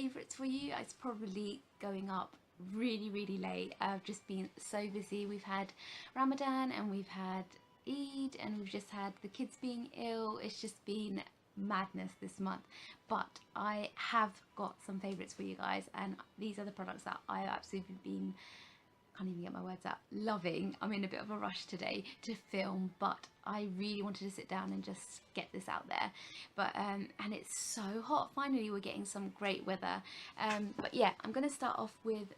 favourites for you. It's probably going up really late. I've just been so busy. We've had Ramadan and we've had Eid and we've just had the kids being ill. It's just been madness this month, but I have got some favourites for you guys, and these are the products that I've absolutely been, can't even get my words out, loving. I'm in a bit of a rush today to film, but I really wanted to sit down and just get this out there. But and it's so hot. Finally we're getting some great weather. But yeah, I'm going to start off with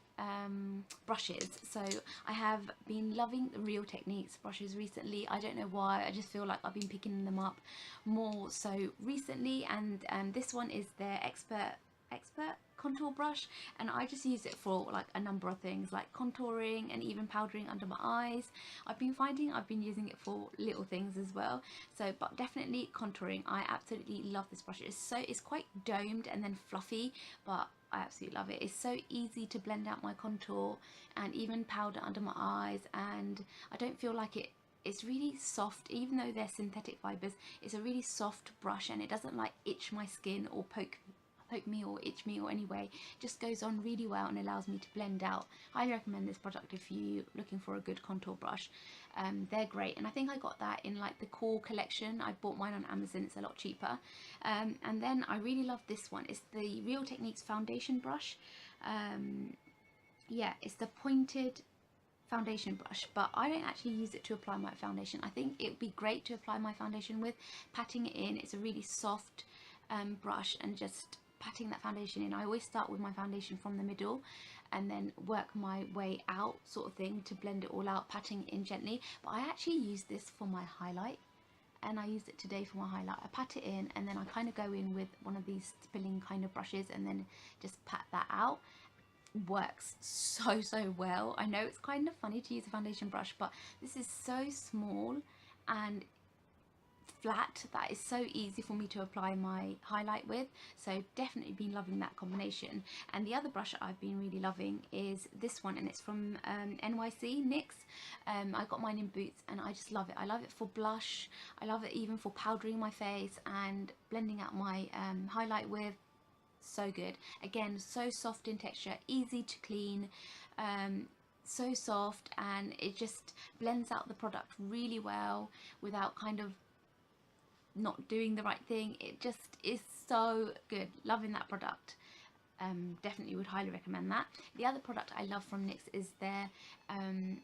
brushes. So I have been loving the Real Techniques brushes recently. I don't know why, I just feel like I've been picking them up more so recently, and this one is their expert contour brush, and I just use it for like a number of things like contouring and even powdering under my eyes. I've been finding I've been using it for little things as well, so but definitely contouring. I absolutely love this brush. It's quite domed and then fluffy, but I absolutely love it. It's so easy to blend out my contour and even powder under my eyes, and I don't feel like it's really soft. Even though they're synthetic fibers, it's a really soft brush and it doesn't like itch my skin or poke me or itch me or anyway. Just goes on really well and allows me to blend out. Highly recommend this product if you're looking for a good contour brush. They're great, and I think I got that in like the Core collection. I bought mine on Amazon, it's a lot cheaper. And then I really love this one. It's the Real Techniques foundation brush. Yeah, it's the pointed foundation brush, but I don't actually use it to apply my foundation. I think it would be great to apply my foundation with, patting it in. It's a really soft brush, and just patting that foundation in. I always start with my foundation from the middle and then work my way out, sort of thing, to blend it all out, patting it in gently. But I actually use this for my highlight, and I used it today for my highlight. I pat it in and then I kind of go in with one of these spilling kind of brushes and then just pat that out. Works so well. I know it's kind of funny to use a foundation brush, but this is so small and flat that is so easy for me to apply my highlight with. So definitely been loving that combination. And the other brush I've been really loving is this one, and it's from NYC. I got mine in Boots and I just love it. I love it for blush, I love it even for powdering my face and blending out my highlight with. So good. Again, so soft in texture, easy to clean, so soft, and it just blends out the product really well without kind of not doing the right thing. It just is so good. Loving that product. Definitely would highly recommend that. The other product I love from NYX is their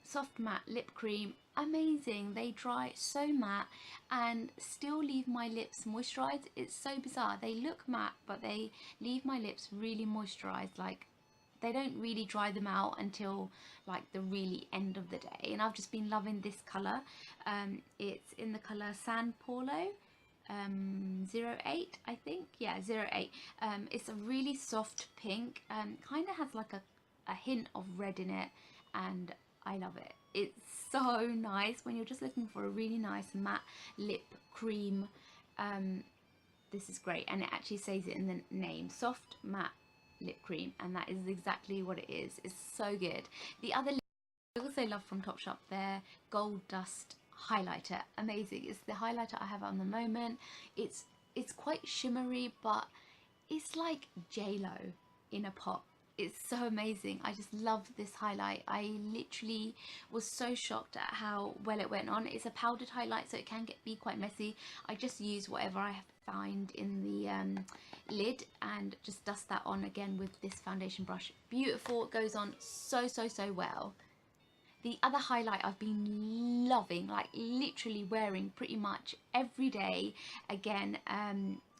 soft matte lip cream. Amazing. They dry so matte and still leave my lips moisturized. It's so bizarre. They look matte but they leave my lips really moisturized. Like, they don't really dry them out until like the really end of the day. And I've just been loving this color. It's in the color San Paulo 08, I think. Yeah, 08. It's a really soft pink, kind of has like a hint of red in it, and I love it. It's so nice when you're just looking for a really nice matte lip cream. This is great, and it actually says it in the name, soft matte lip cream, and that is exactly what it is. It's so good. The other I also love from Topshop their Gold Dust highlighter. Amazing. It's the highlighter I have on the moment. It's quite shimmery, but it's like J-Lo in a pot. It's so amazing. I just love this highlight. I literally was so shocked at how well it went on. It's a powdered highlight, so it can be quite messy. I just use whatever I find in the lid and just dust that on again with this foundation brush. Beautiful. It goes on so well. The other highlight I've been loving, like literally wearing pretty much every day, again,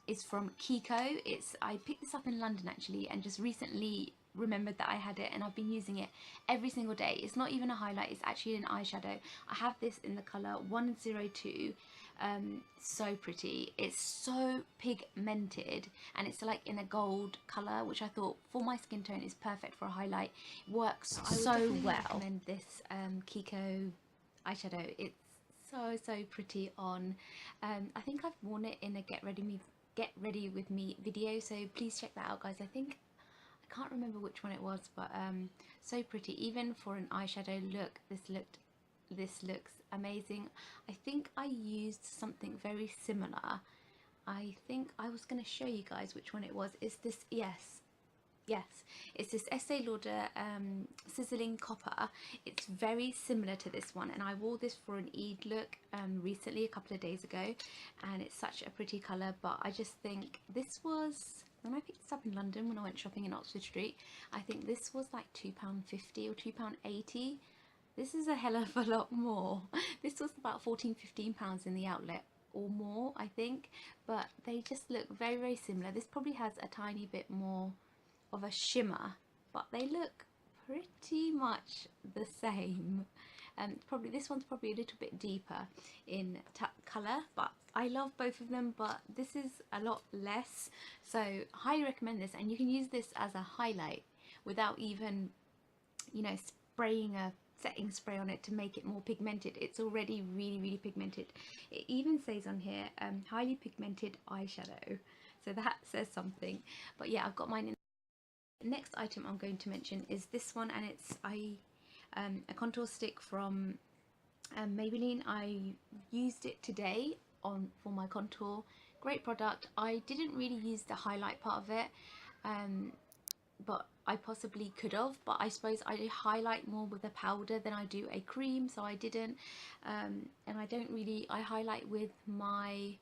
is from Kiko. I picked this up in London actually, and just recently remembered that I had it, and I've been using it every single day. It's not even a highlight, it's actually an eyeshadow. I have this in the colour 102. So pretty. It's so pigmented, and it's like in a gold colour, which I thought for my skin tone is perfect for a highlight. Works so well. I recommend this Kiko eyeshadow. It's so pretty on. I think I've worn it in a get ready with me video, so please check that out, guys. I can't remember which one it was, but so pretty. Even for an eyeshadow look, this looks amazing. I think I used something very similar. I think I was going to show you guys which one it was. It's this, yes, Yes, it's this Estee Lauder Sizzling Copper. It's very similar to this one, and I wore this for an Eid look recently, a couple of days ago, and it's such a pretty colour. But I just think this was, when I picked this up in London when I went shopping in Oxford Street, I think this was like £2.50 or £2.80. This is a hell of a lot more. This was about £14–15 in the outlet or more, I think, but they just look very, very similar. This probably has a tiny bit more of a shimmer, but they look pretty much the same. Probably this one's probably a little bit deeper in colour, but I love both of them, but this is a lot less, so highly recommend this. And you can use this as a highlight without even, you know, spraying a setting spray on it to make it more pigmented. It's already really, really pigmented. It even says on here highly pigmented eyeshadow, so that says something. But yeah, I've got mine in. The next item I'm going to mention is this one, and it's a contour stick from Maybelline. I used it today for my contour. Great product. I didn't really use the highlight part of it, but I possibly could have, but I suppose I highlight more with a powder than I do a cream, so I didn't. And I highlight with my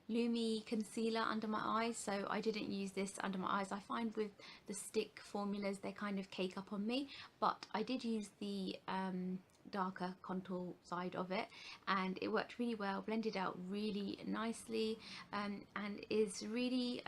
Lumi concealer under my eyes, so I didn't use this under my eyes. I find with the stick formulas they kind of cake up on me, but I did use the darker contour side of it, and it worked really well, blended out really nicely, and is really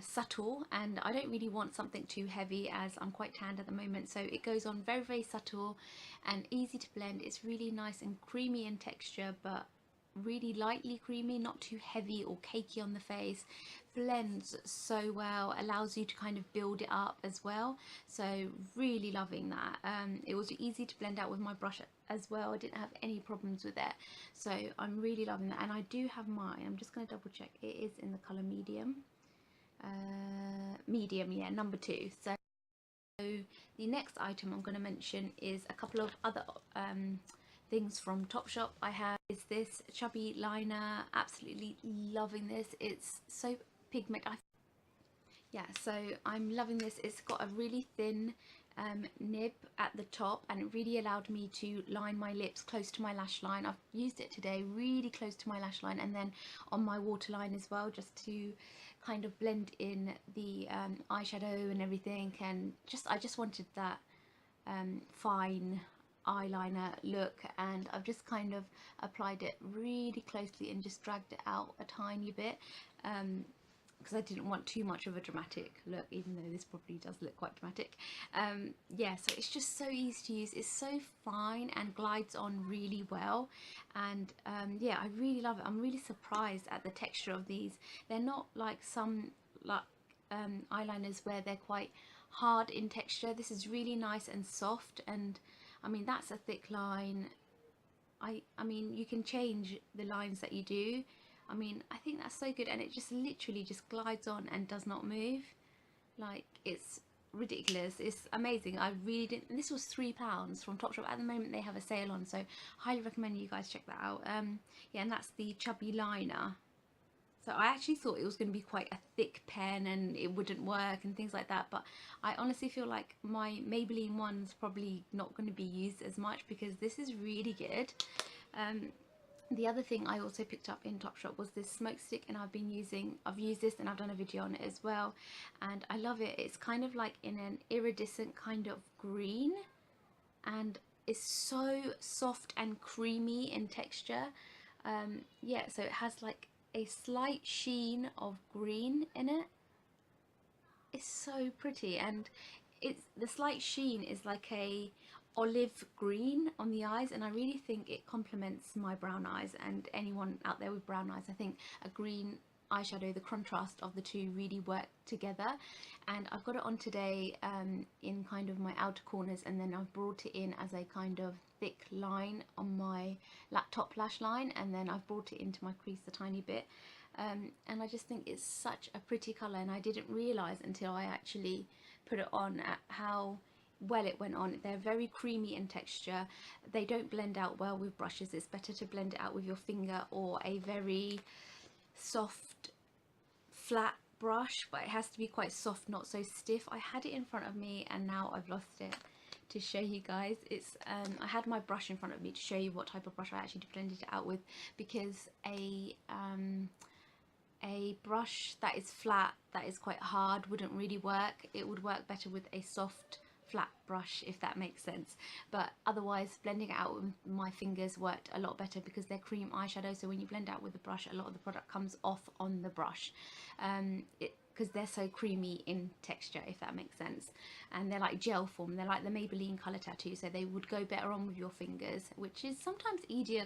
subtle. And I don't really want something too heavy as I'm quite tanned at the moment, so it goes on very, very subtle and easy to blend. It's really nice and creamy in texture, but really lightly creamy, not too heavy or cakey on the face. Blends so well, allows you to kind of build it up as well, so really loving that. It was easy to blend out with my brush as well. I didn't have any problems with it, so I'm really loving that. And I do have mine, I'm just going to double check, it is in the colour medium. Medium, yeah, number 2. So the next item I'm going to mention is a couple of other things from Topshop. I have is this chubby liner. Absolutely loving this. It's so pigment. Yeah, so I'm loving this. It's got a really thin nib at the top, and it really allowed me to line my lips close to my lash line. I've used it today really close to my lash line, and then on my waterline as well, just to kind of blend in the eyeshadow and everything. And I just wanted that fine eyeliner look, and I've just kind of applied it really closely and just dragged it out a tiny bit, because I didn't want too much of a dramatic look, even though this probably does look quite dramatic. Yeah, so it's just so easy to use. It's so fine and glides on really well, and yeah, I really love it. I'm really surprised at the texture of these. They're not like some eyeliners where they're quite hard in texture. This is really nice and soft, and I mean, that's a thick line. I mean, you can change the lines that you do. I mean, I think that's so good, and it just literally just glides on and does not move. Like, it's ridiculous. It's amazing. I really didn't. And this was £3 from Topshop. At the moment they have a sale on, so highly recommend you guys check that out. Yeah, and that's the chubby liner. So I actually thought it was going to be quite a thick pen and it wouldn't work and things like that, but I honestly feel like my Maybelline one's probably not going to be used as much, because this is really good. The other thing I also picked up in Topshop was this smoke stick, and I've used this and I've done a video on it as well, and I love it. It's kind of like in an iridescent kind of green, and it's so soft and creamy in texture. Yeah, so it has like a slight sheen of green in it. It's so pretty, and the slight sheen is like a olive green on the eyes, and I really think it complements my brown eyes, and anyone out there with brown eyes. I think a green eyeshadow, the contrast of the two really work together. And I've got it on today in kind of my outer corners, and then I've brought it in as a kind of thick line on my top lash line, and then I've brought it into my crease a tiny bit. And I just think it's such a pretty colour, and I didn't realise until I actually put it on at how well it went on. They're very creamy in texture. They don't blend out well with brushes. It's better to blend it out with your finger or a very soft flat brush, but it has to be quite soft, not so stiff. I had it in front of me and now I've lost it to show you guys. It's I had my brush in front of me to show you what type of brush I actually blended it out with, because a brush that is flat, that is quite hard, wouldn't really work. It would work better with a soft flat brush, if that makes sense. But otherwise, blending it out with my fingers worked a lot better because they're cream eyeshadow, so when you blend out with the brush, a lot of the product comes off on the brush, because they're so creamy in texture, if that makes sense. And they're like gel form, they're like the Maybelline Colour Tattoo, so they would go better on with your fingers, which is sometimes easier,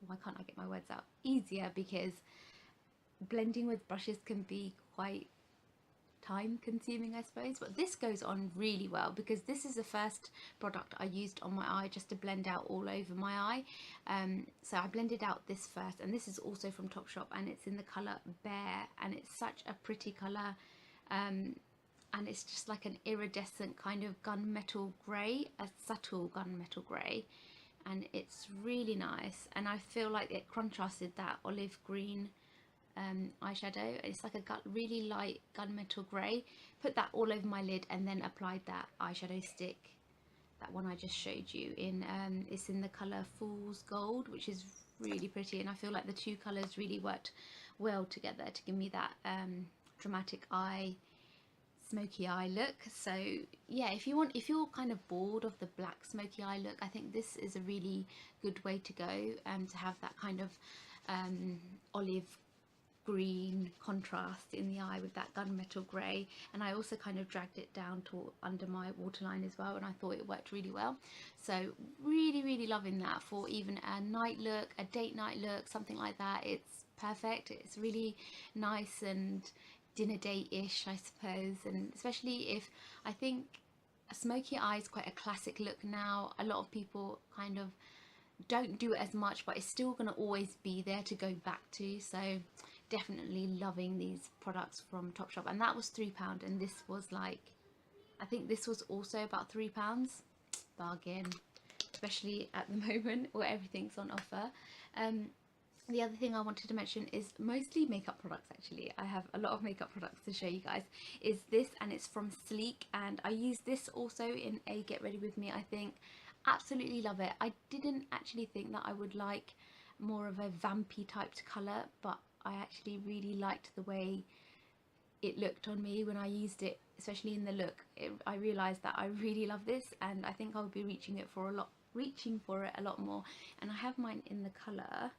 why can't I get my words out, easier, because blending with brushes can be quite time consuming, I suppose. But this goes on really well because this is the first product I used on my eye just to blend out all over my eye. So I blended out this first, and this is also from Topshop, and it's in the colour Bear, and it's such a pretty colour, and it's just like an iridescent kind of gunmetal grey, a subtle gunmetal grey, and it's really nice, and I feel like it contrasted that olive green eyeshadow. It's like a really light gunmetal grey. Put that all over my lid and then applied that eyeshadow stick, that one I just showed you in. It's in the colour Fool's Gold, which is really pretty, and I feel like the two colours really worked well together to give me that dramatic eye, smoky eye look. So yeah, if you're kind of bored of the black smoky eye look, I think this is a really good way to go, to have that kind of olive green contrast in the eye with that gunmetal grey. And I also kind of dragged it down to under my waterline as well, and I thought it worked really well. So really loving that for even a night look, a date night look, something like that. It's perfect. It's really nice and dinner date-ish, I suppose, and especially if, I think a smoky eye is quite a classic look now. A lot of people kind of don't do it as much, but it's still going to always be there to go back to. So definitely loving these products from Topshop. And that was £3, and this was like, I think this was also about £3. Bargain, especially at the moment where everything's on offer. The other thing I wanted to mention is mostly makeup products. Actually, I have a lot of makeup products to show you guys. Is this, and it's from Sleek, and I use this also in a Get Ready With Me. I think absolutely love it. I didn't actually think that I would like more of a vampy typed colour, but I actually really liked the way it looked on me when I used it, especially in the look. I realised that I really love this, and I think I'll be reaching for it a lot more. And I have mine in the colour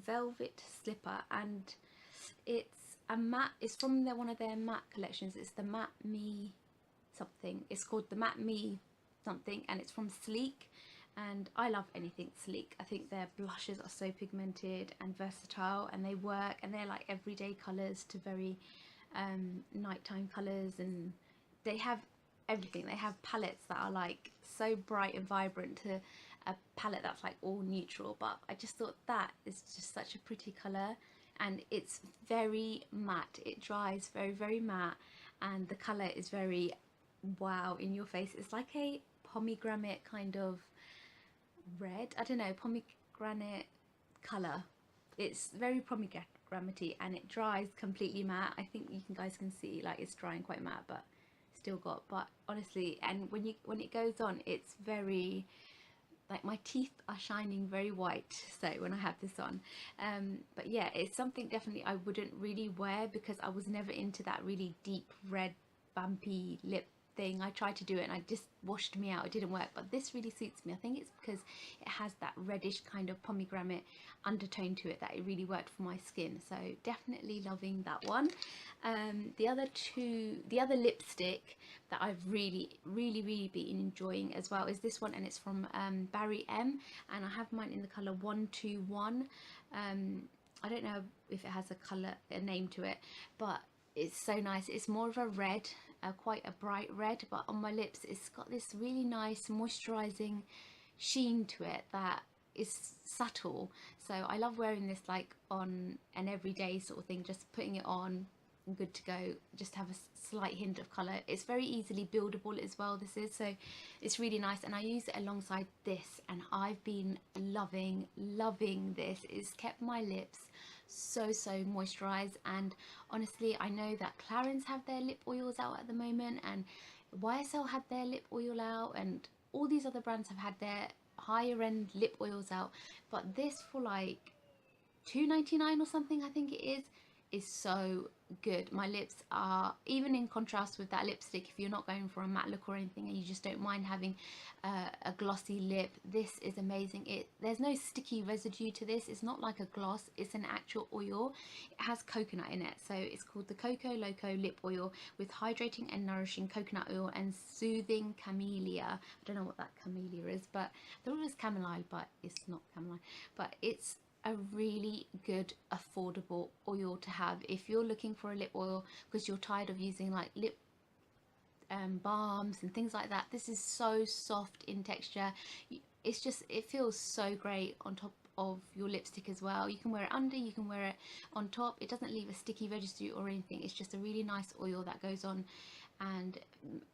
Velvet Slipper, and it's a matte. It's from one of their matte collections. It's the Matte Me something. It's called the Matte Me something, and it's from Sleek. And I love anything Sleek. I think their blushes are so pigmented and versatile, and they work, and they're like everyday colours to very nighttime colours, and they have everything. They have palettes that are like so bright and vibrant to a palette that's like all neutral, but I just thought that is just such a pretty colour, and it's very matte. It dries very matte, and the colour is very wow, in your face. It's like a pomegranate kind of red, I don't know, pomegranate colour. It's very pomegranate-y, and it dries completely matte. I think you guys can see like it's drying quite matte, but still got, but honestly, and when it goes on, it's very, like, my teeth are shining very white, so when I have this on. But yeah, it's something definitely I wouldn't really wear because I was never into that really deep red vampy lip thing. I tried to do it and I just washed me out. It didn't work, but this really suits me. I think it's because it has that reddish kind of pomegranate undertone to it that it really worked for my skin. So definitely loving that one. The other lipstick that I've really been enjoying as well is this one, and it's from Barry M, and I have mine in the colour 121. I don't know if it has a name to it, but it's so nice. It's more of a red, quite a bright red, but on my lips it's got this really nice moisturising sheen to it that is subtle. So I love wearing this like on an everyday sort of thing, just putting it on and good to go, just have a slight hint of colour. It's very easily buildable as well, this is, so it's really nice, and I use it alongside this, and I've been loving this. It's kept my lips so moisturized. And honestly, I know that Clarins have their lip oils out at the moment, and YSL had their lip oil out, and all these other brands have had their higher end lip oils out, but this for like $2.99 or something, I think it is so good. My lips are, even in contrast with that lipstick, if you're not going for a matte look or anything and you just don't mind having a glossy lip, this is amazing. There's no sticky residue to this. It's not like a gloss, it's an actual oil. It has coconut in it, so it's called the Coco Loco lip oil with hydrating and nourishing coconut oil and soothing camellia. I don't know what that camellia is, but I thought it was chamomile, but it's not chamomile. But it's a really good affordable oil to have if you're looking for a lip oil because you're tired of using like lip balms and things like that. This is so soft in texture. It's just, it feels so great on top of your lipstick as well. You can wear it under, you can wear it on top. It doesn't leave a sticky residue or anything. It's just a really nice oil that goes on and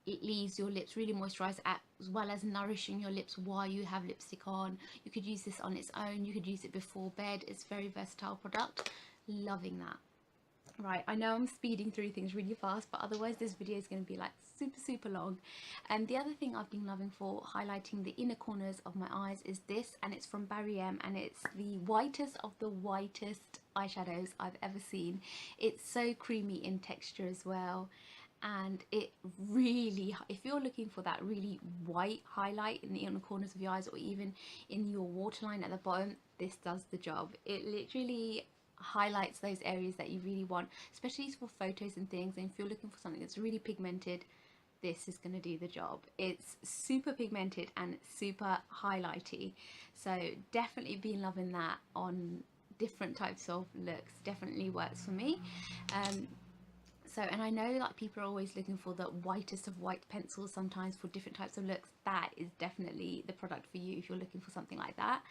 it leaves your lips really moisturized as well as nourishing your lips while you have lipstick on. You could use this on its own, you could use it before bed. It's a very versatile product. Loving that. Right, I know I'm speeding through things really fast, but otherwise this video is going to be like super long. And the other thing I've been loving for highlighting the inner corners of my eyes is this, and it's from Barry M, and it's the whitest of the whitest eyeshadows I've ever seen. It's so creamy in texture as well, and it really, if you're looking for that really white highlight in the inner corners of your eyes or even in your waterline at the bottom, this does the job. It literally highlights those areas that you really want, especially for photos and things. And if you're looking for something that's really pigmented, this is going to do the job. It's super pigmented and super highlighty, so definitely been loving that on different types of looks. Definitely works for me. So, and I know like people are always looking for the whitest of white pencils sometimes for different types of looks. That is definitely the product for you if you're looking for something like that.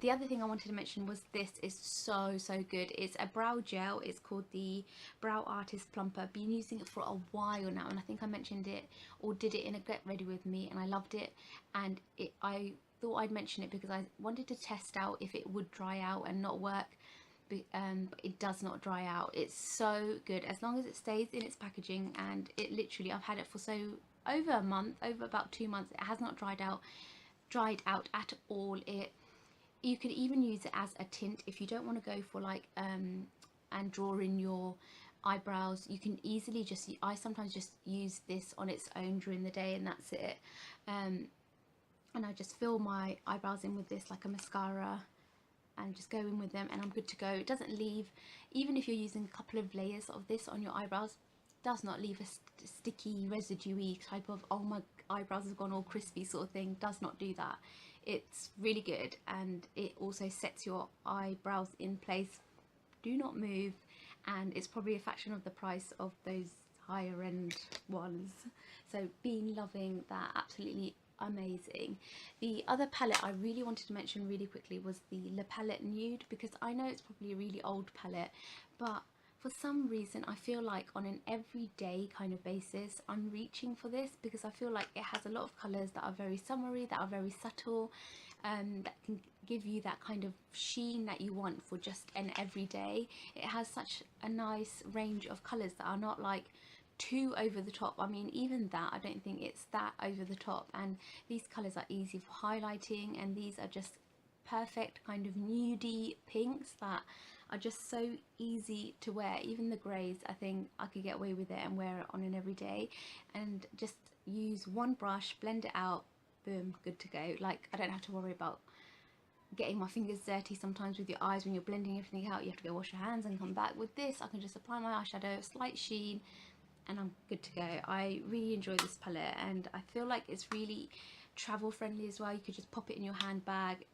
The other thing I wanted to mention was this is so good. It's a brow gel. It's called the Brow Artist Plumper. I've been using it for a while now, and I think I mentioned it or did it in a Get Ready With Me, and I loved it. And I thought I'd mention it because I wanted to test out if it would dry out and not work. But it does not dry out. It's so good as long as it stays in its packaging, and it literally, I've had it for over a month, over about 2 months. It has not dried out at all. You could even use it as a tint if you don't want to go for like and draw in your eyebrows. You can easily just, I sometimes just use this on its own during the day and that's it. And I just fill my eyebrows in with this like a mascara and just go in with them, and I'm good to go. It doesn't leave, even if you're using a couple of layers of this on your eyebrows, does not leave a sticky residuey type of, oh my eyebrows have gone all crispy sort of thing. Does not do that. It's really good, and it also sets your eyebrows in place, do not move, and it's probably a fraction of the price of those higher end ones. So been loving that, absolutely amazing. The other palette I really wanted to mention really quickly was the La Palette Nude, because I know it's probably a really old palette, but for some reason I feel like on an everyday kind of basis I'm reaching for this, because I feel like it has a lot of colours that are very summery, that are very subtle, that can give you that kind of sheen that you want for just an everyday. It has such a nice range of colours that are not like too over the top. I mean, even that, I don't think it's that over the top, and these colours are easy for highlighting, and these are just perfect kind of nudie pinks that are just so easy to wear. Even the greys, I think I could get away with it and wear it on an everyday, and just use one brush, blend it out, boom, good to go. Like, I don't have to worry about getting my fingers dirty sometimes with your eyes when you're blending everything out. You have to go wash your hands and come back. With this, I can just apply my eyeshadow, slight sheen, and I'm good to go. I really enjoy this palette, and I feel like it's really travel friendly as well. You could just pop it in your handbag,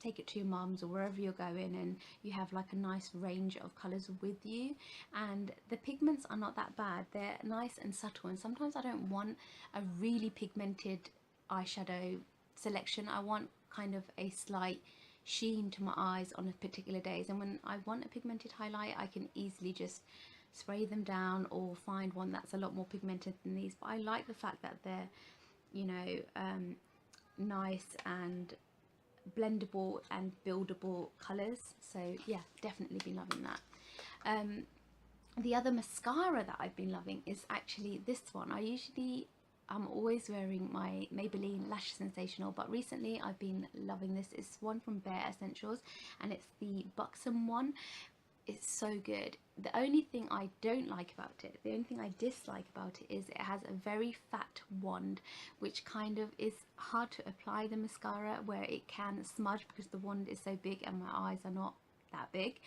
take it to your mum's or wherever you're going, and you have like a nice range of colours with you. And the pigments are not that bad, they're nice and subtle, and sometimes I don't want a really pigmented eyeshadow selection. I want kind of a slight sheen to my eyes on particular days, and when I want a pigmented highlight I can easily just spray them down or find one that's a lot more pigmented than these. But I like the fact that they're, you know, nice and blendable and buildable colours. So yeah, definitely been loving that. The other mascara that I've been loving is actually this one. I'm always wearing my Maybelline Lash Sensational, but recently I've been loving this. It's one from Bare Essentials, and it's the Buxom one. It's so good. The only thing I don't like about it, the only thing I dislike about it, is it has a very fat wand, which kind of is hard to apply the mascara, where it can smudge because the wand is so big and my eyes are not that big.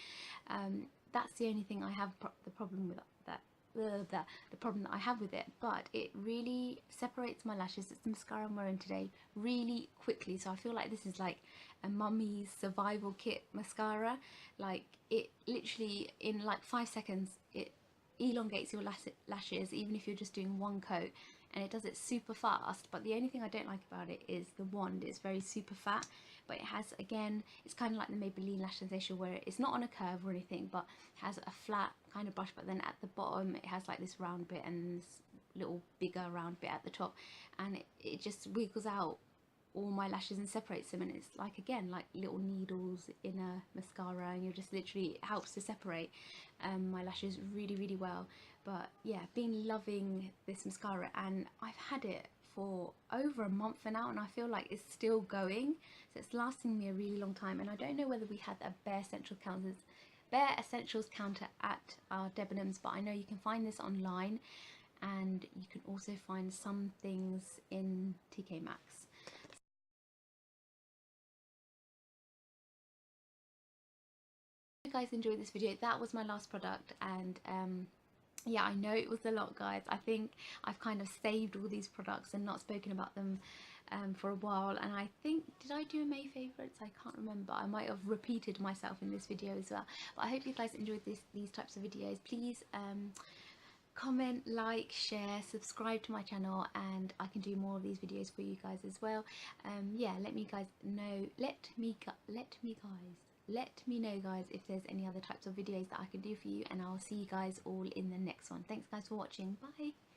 That's the only thing I have the problem with that. The problem that I have with it, but it really separates my lashes. It's the mascara I'm wearing today, really quickly, so I feel like this is like a mummy's survival kit mascara. Like, it literally in like 5 seconds it elongates your lashes, even if you're just doing one coat, and it does it super fast. But the only thing I don't like about it is the wand. It's very super fat, but it has, again, it's kind of like the Maybelline Lash Sensation, where it's not on a curve or anything, but it has a flat kind of brush, but then at the bottom it has like this round bit and this little bigger round bit at the top, and it just wiggles out all my lashes and separates them, and it's like, again, like little needles in a mascara, and you're just literally, it helps to separate my lashes really, really well. But yeah, been loving this mascara, and I've had it for over a month now, and I feel like it's still going, so it's lasting me a really long time. And I don't know whether we had a Bare Essentials counter at our Debenhams, but I know you can find this online, and you can also find some things in TK Maxx. If you guys enjoyed this video, that was my last product, and yeah, I know it was a lot, guys. I think I've kind of saved all these products and not spoken about them for a while, and I think, did I do a May favourites? I can't remember. I might have repeated myself in this video as well, but I hope you guys enjoyed these types of videos. Please comment, like, share, subscribe to my channel, and I can do more of these videos for you guys as well. Yeah, let me know, guys, if there's any other types of videos that I can do for you, and I'll see you guys all in the next one. Thanks guys for watching. Bye.